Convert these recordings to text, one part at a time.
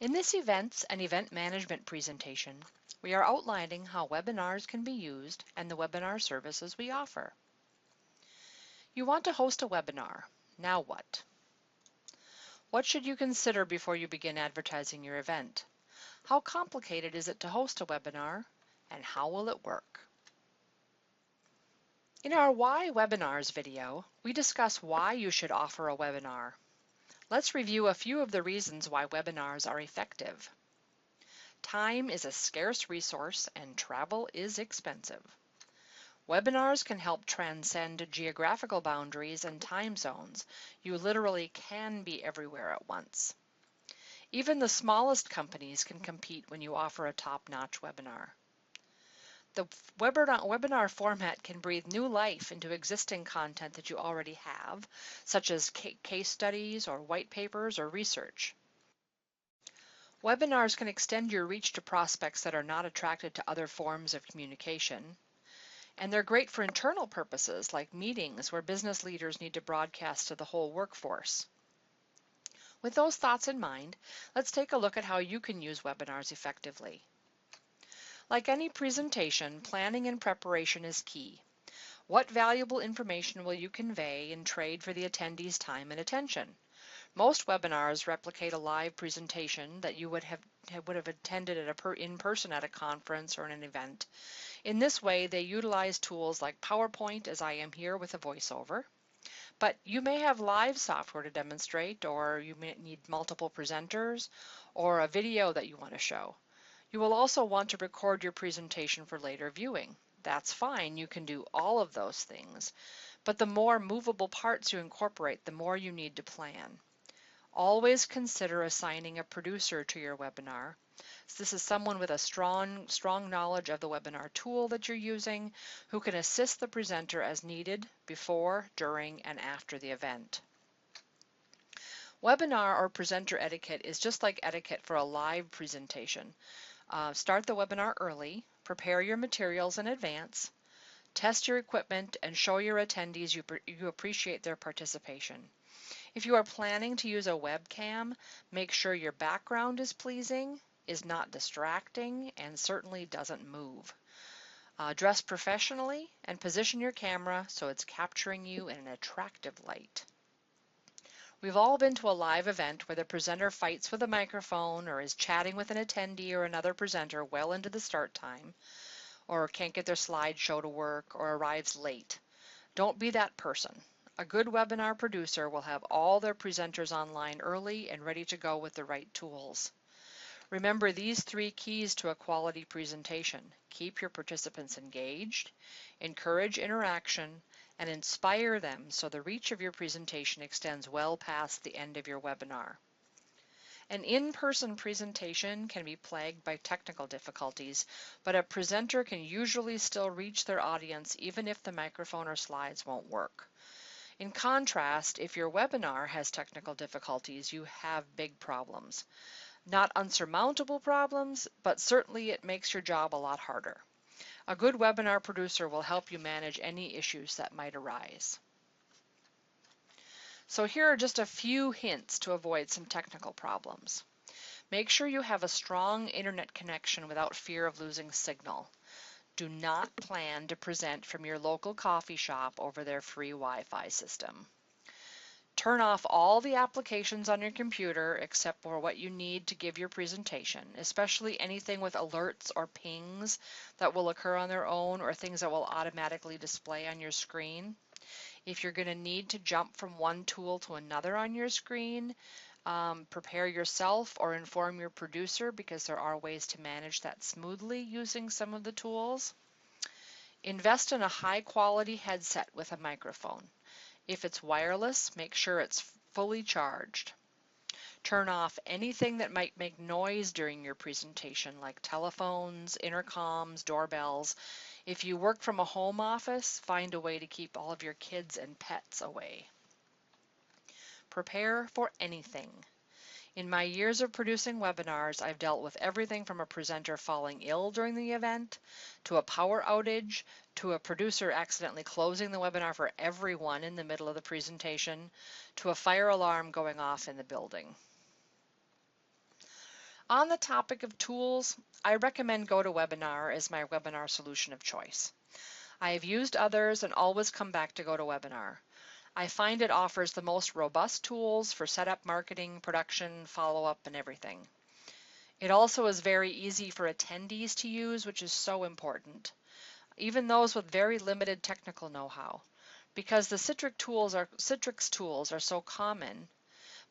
In this events and event management presentation, we are outlining how webinars can be used and the webinar services we offer. You want to host a webinar. Now what? What should you consider before you begin advertising your event? How complicated is it to host a webinar, and how will it work? In our Why Webinars video, we discuss why you should offer a webinar. Let's review a few of the reasons why webinars are effective. Time is a scarce resource and travel is expensive. Webinars can help transcend geographical boundaries and time zones. You literally can be everywhere at once. Even the smallest companies can compete when you offer a top-notch webinar. The webinar format can breathe new life into existing content that you already have, such as case studies or white papers or research. Webinars can extend your reach to prospects that are not attracted to other forms of communication. And they're great for internal purposes like meetings where business leaders need to broadcast to the whole workforce. With those thoughts in mind, let's take a look at how you can use webinars effectively. Like any presentation, planning and preparation is key. What valuable information will you convey in trade for the attendees' time and attention? Most webinars replicate a live presentation that you would have attended in person at a conference or an event. In this way, they utilize tools like PowerPoint, as I am here with a voiceover. But you may have live software to demonstrate, or you may need multiple presenters, or a video that you want to show. You will also want to record your presentation for later viewing. That's fine, you can do all of those things. But the more movable parts you incorporate, the more you need to plan. Always consider assigning a producer to your webinar. This is someone with a strong knowledge of the webinar tool that you're using who can assist the presenter as needed before, during, and after the event. Webinar or presenter etiquette is just like etiquette for a live presentation. Start the webinar early, prepare your materials in advance, test your equipment, and show your attendees you appreciate their participation. If you are planning to use a webcam, make sure your background is pleasing, is not distracting, and certainly doesn't move. Dress professionally and position your camera so it's capturing you in an attractive light. We've all been to a live event where the presenter fights with a microphone or is chatting with an attendee or another presenter well into the start time, or can't get their slideshow to work, or arrives late. Don't be that person. A good webinar producer will have all their presenters online early and ready to go with the right tools. Remember these 3 keys to a quality presentation. Keep your participants engaged, encourage interaction, and inspire them so the reach of your presentation extends well past the end of your webinar. An in-person presentation can be plagued by technical difficulties, but a presenter can usually still reach their audience even if the microphone or slides won't work. In contrast, if your webinar has technical difficulties, you have big problems. Not unsurmountable problems, but certainly it makes your job a lot harder. A good webinar producer will help you manage any issues that might arise. So here are just a few hints to avoid some technical problems. Make sure you have a strong internet connection without fear of losing signal. Do not plan to present from your local coffee shop over their free Wi-Fi system. Turn off all the applications on your computer except for what you need to give your presentation, especially anything with alerts or pings that will occur on their own or things that will automatically display on your screen. If you're going to need to jump from one tool to another on your screen, prepare yourself or inform your producer because there are ways to manage that smoothly using some of the tools. Invest in a high-quality headset with a microphone. If it's wireless, make sure it's fully charged. Turn off anything that might make noise during your presentation, like telephones, intercoms, doorbells. If you work from a home office, find a way to keep all of your kids and pets away. Prepare for anything. In my years of producing webinars, I've dealt with everything from a presenter falling ill during the event, to a power outage, to a producer accidentally closing the webinar for everyone in the middle of the presentation, to a fire alarm going off in the building. On the topic of tools, I recommend GoToWebinar as my webinar solution of choice. I have used others and always come back to GoToWebinar. I find it offers the most robust tools for setup, marketing, production, follow-up, and everything. It also is very easy for attendees to use, which is so important, even those with very limited technical know-how. Because the Citrix tools are so common,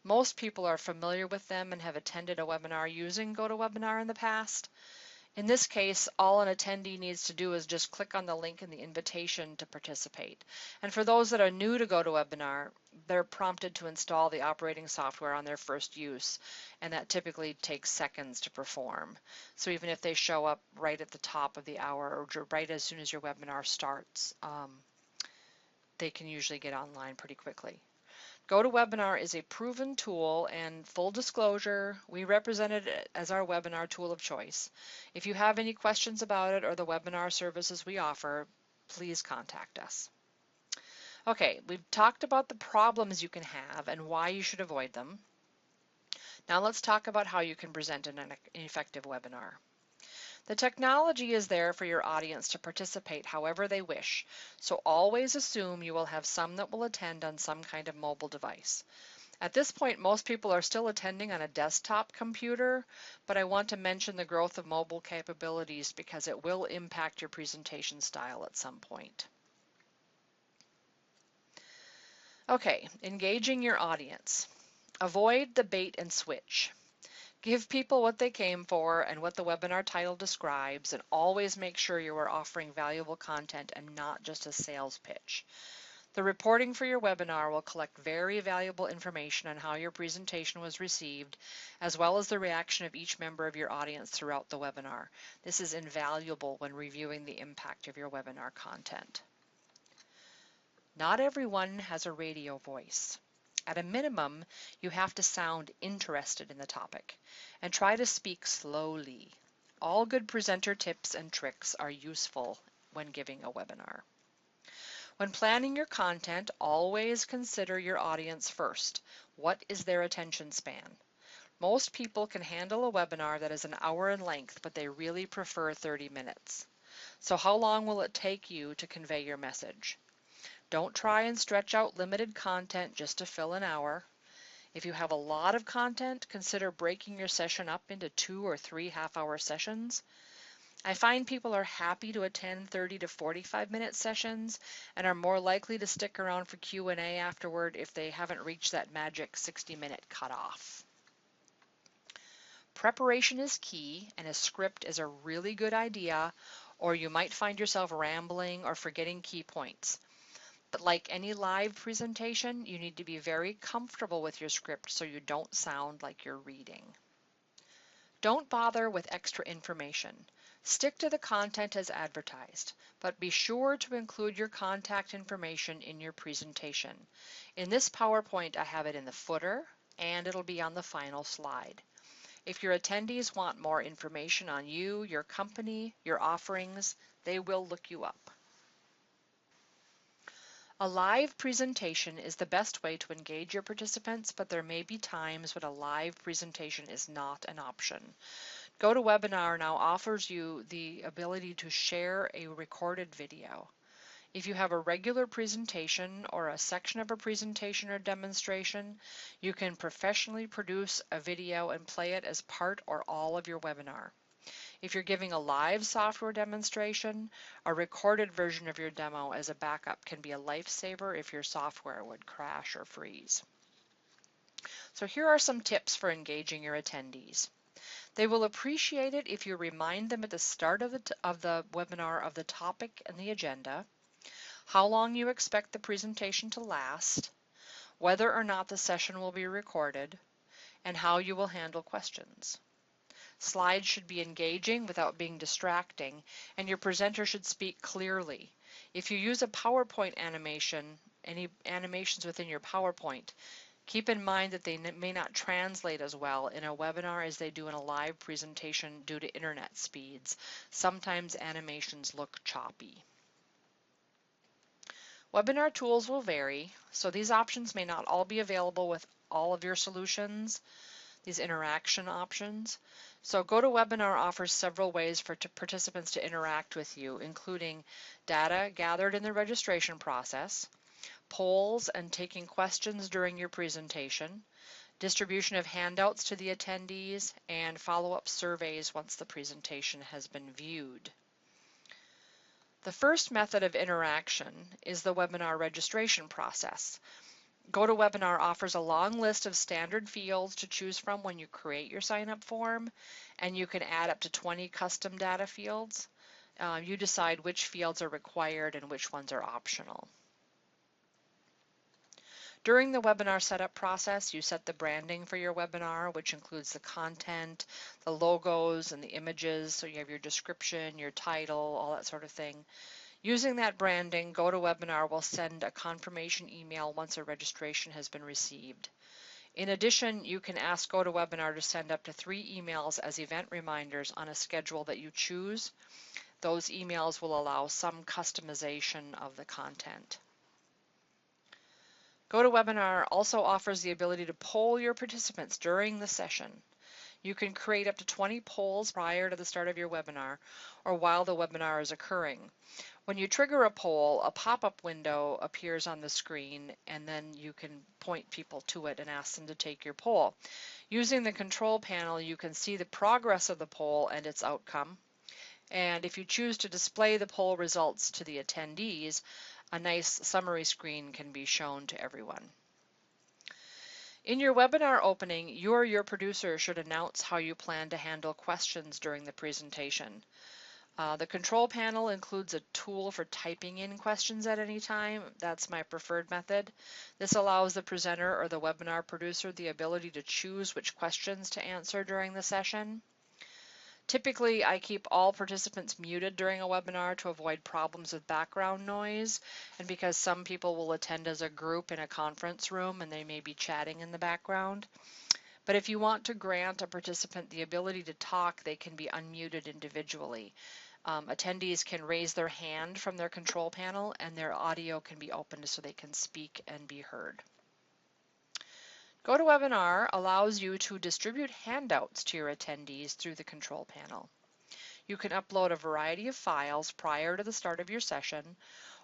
most people are familiar with them and have attended a webinar using GoToWebinar in the past. In this case, all an attendee needs to do is just click on the link in the invitation to participate. And for those that are new to GoToWebinar, they're prompted to install the operating software on their first use, and that typically takes seconds to perform. So even if they show up right at the top of the hour or right as soon as your webinar starts, they can usually get online pretty quickly. GoToWebinar is a proven tool, and full disclosure, we represented it as our webinar tool of choice. If you have any questions about it or the webinar services we offer, please contact us. Okay, we've talked about the problems you can have and why you should avoid them. Now let's talk about how you can present an effective webinar. The technology is there for your audience to participate however they wish, so always assume you will have some that will attend on some kind of mobile device. At this point, most people are still attending on a desktop computer, but I want to mention the growth of mobile capabilities because it will impact your presentation style at some point. Okay, engaging your audience. Avoid the bait and switch. Give people what they came for and what the webinar title describes, and always make sure you are offering valuable content and not just a sales pitch. The reporting for your webinar will collect very valuable information on how your presentation was received, as well as the reaction of each member of your audience throughout the webinar. This is invaluable when reviewing the impact of your webinar content. Not everyone has a radio voice. At a minimum, you have to sound interested in the topic and try to speak slowly. All good presenter tips and tricks are useful when giving a webinar. When planning your content, always consider your audience first. What is their attention span? Most people can handle a webinar that is an hour in length, but they really prefer 30 minutes. So how long will it take you to convey your message? Don't try and stretch out limited content just to fill an hour. If you have a lot of content, consider breaking your session up into 2 or 3 half-hour sessions. I find people are happy to attend 30 to 45-minute sessions and are more likely to stick around for Q&A afterward if they haven't reached that magic 60-minute cutoff. Preparation is key, and a script is a really good idea, or you might find yourself rambling or forgetting key points. But like any live presentation, you need to be very comfortable with your script so you don't sound like you're reading. Don't bother with extra information. Stick to the content as advertised, but be sure to include your contact information in your presentation. In this PowerPoint, I have it in the footer, and it'll be on the final slide. If your attendees want more information on you, your company, your offerings, they will look you up. A live presentation is the best way to engage your participants, but there may be times when a live presentation is not an option. GoToWebinar now offers you the ability to share a recorded video. If you have a regular presentation or a section of a presentation or demonstration, you can professionally produce a video and play it as part or all of your webinar. If you're giving a live software demonstration, a recorded version of your demo as a backup can be a lifesaver if your software would crash or freeze. So here are some tips for engaging your attendees. They will appreciate it if you remind them at the start of the webinar of the topic and the agenda, how long you expect the presentation to last, whether or not the session will be recorded, and how you will handle questions. Slides should be engaging without being distracting, and your presenter should speak clearly. If you use a PowerPoint animation, any animations within your PowerPoint, keep in mind that they may not translate as well in a webinar as they do in a live presentation due to internet speeds. Sometimes animations look choppy. Webinar tools will vary, so these options may not all be available with all of your solutions. these interaction options. So GoToWebinar offers several ways for participants to interact with you, including data gathered in the registration process, polls and taking questions during your presentation, distribution of handouts to the attendees, and follow-up surveys once the presentation has been viewed. The first method of interaction is the webinar registration process. GoToWebinar offers a long list of standard fields to choose from when you create your sign-up form, and you can add up to 20 custom data fields. You decide which fields are required and which ones are optional. During the webinar setup process, you set the branding for your webinar, which includes the content, the logos, and the images. So you have your description, your title, all that sort of thing. Using that branding, GoToWebinar will send a confirmation email once a registration has been received. In addition, you can ask GoToWebinar to send up to 3 emails as event reminders on a schedule that you choose. Those emails will allow some customization of the content. GoToWebinar also offers the ability to poll your participants during the session. You can create up to 20 polls prior to the start of your webinar or while the webinar is occurring. When you trigger a poll, a pop-up window appears on the screen, and then you can point people to it and ask them to take your poll. Using the control panel, you can see the progress of the poll and its outcome. And if you choose to display the poll results to the attendees, a nice summary screen can be shown to everyone. In your webinar opening, you or your producer should announce how you plan to handle questions during the presentation. The control panel includes a tool for typing in questions at any time. That's my preferred method. This allows the presenter or the webinar producer the ability to choose which questions to answer during the session. Typically, I keep all participants muted during a webinar to avoid problems with background noise, and because some people will attend as a group in a conference room and they may be chatting in the background. But if you want to grant a participant the ability to talk, they can be unmuted individually. Attendees can raise their hand from their control panel, and their audio can be opened so they can speak and be heard. GoToWebinar allows you to distribute handouts to your attendees through the control panel. You can upload a variety of files prior to the start of your session,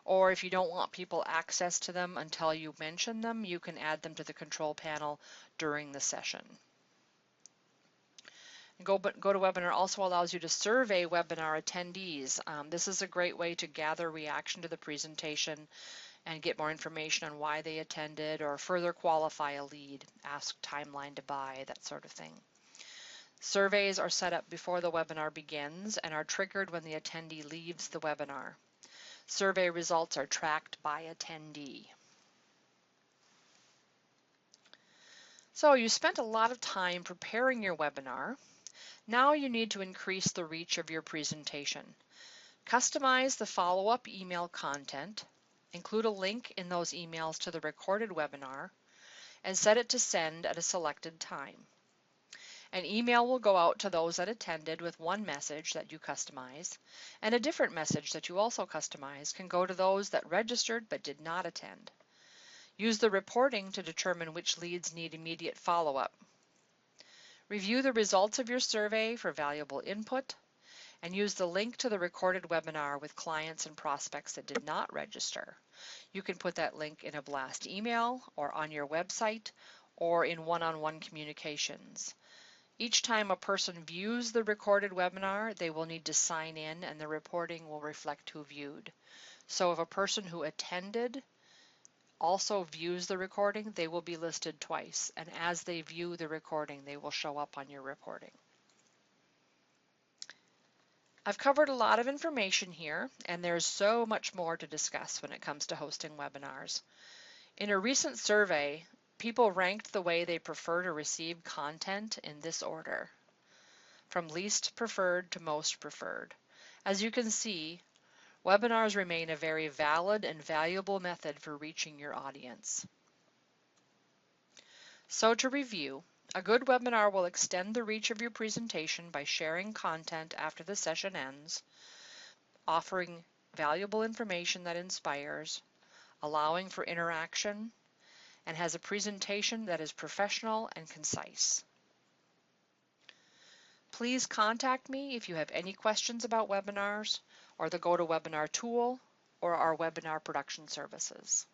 or if you don't want people access to them until you mention them, you can add them to the control panel during the session. GoToWebinar also allows you to survey webinar attendees. This is a great way to gather reaction to the presentation and get more information on why they attended or further qualify a lead, ask timeline to buy, that sort of thing. Surveys are set up before the webinar begins and are triggered when the attendee leaves the webinar. Survey results are tracked by attendee. So you spent a lot of time preparing your webinar. Now you need to increase the reach of your presentation. Customize the follow-up email content, include a link in those emails to the recorded webinar, and set it to send at a selected time. An email will go out to those that attended with one message that you customize, and a different message that you also customize can go to those that registered but did not attend. Use the reporting to determine which leads need immediate follow-up. Review the results of your survey for valuable input, and use the link to the recorded webinar with clients and prospects that did not register. You can put that link in a blast email or on your website or in one-on-one communications. Each time a person views the recorded webinar, they will need to sign in and the reporting will reflect who viewed. So if a person who attended also views the recording, they will be listed twice, and as they view the recording, they will show up on your reporting. I've covered a lot of information here, and there's so much more to discuss when it comes to hosting webinars. In a recent survey, people ranked the way they prefer to receive content in this order, from least preferred to most preferred. As you can see, webinars remain a very valid and valuable method for reaching your audience. So to review, a good webinar will extend the reach of your presentation by sharing content after the session ends, offering valuable information that inspires, allowing for interaction, and has a presentation that is professional and concise. Please contact me if you have any questions about webinars or the GoToWebinar tool or our webinar production services.